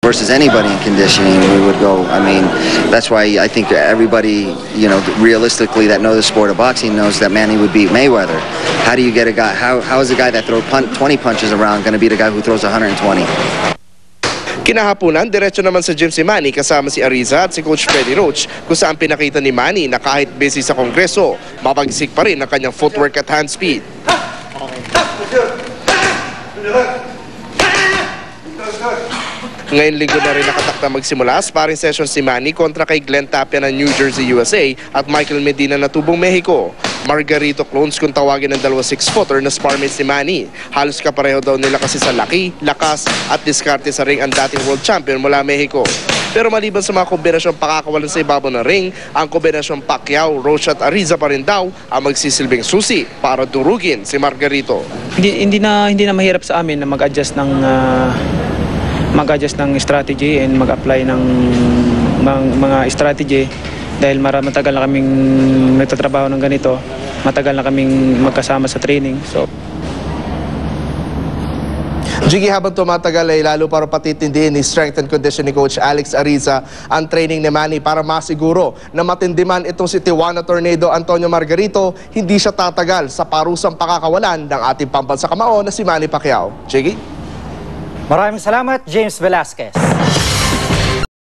versus anybody in conditioning, we would go. I mean, that's why I think everybody, you know, realistically that knows the sport of boxing knows that Manny would beat Mayweather. How do you get a guy? How is a guy that throws 20 punches around going to beat a guy who throws 120? Kinahaponan, diretso naman sa gym si Manny kasama si Ariza at si Coach Freddy Roach kung saan pinakita ni Manny na kahit busy sa kongreso, mapagsik pa rin ang kanyang footwork at hand speed. Ngayon linggo na rin nakatakda magsimula sparring session si Manny kontra kay Glenn Tapia ng New Jersey, USA at Michael Medina na tubong Mexico. Margarito clones kung tawagin ng dalawa 6-footer na sparmates ni Manny. Halos kapareho daw nila kasi sa laki, lakas at diskarte sa ring ang dating world champion mula Mexico. Pero maliban sa mga kombinasyong pakakawalan sa ibabaw ng ring, ang kombinasyong Pacquiao, Roach at Ariza pa rin daw ang magsisilbing susi para durugin si Margarito. Hindi na mahirap sa amin na mag-adjust ng strategy and mag-apply ng mga strategy dahil matagal na kaming nagtatrabaho ng ganito, matagal na kaming magkasama sa training. So Jiggy, habang tumatagal ay lalo para patitindihin ni strength and conditioning coach Alex Ariza ang training ni Manny para masiguro na matindi man itong si Tijuana Tornado Antonio Margarito, hindi siya tatagal sa parusang pakakawalan ng ating pambansang kamao na si Manny Pacquiao. Jiggy? Maraming salamat, James Velasquez.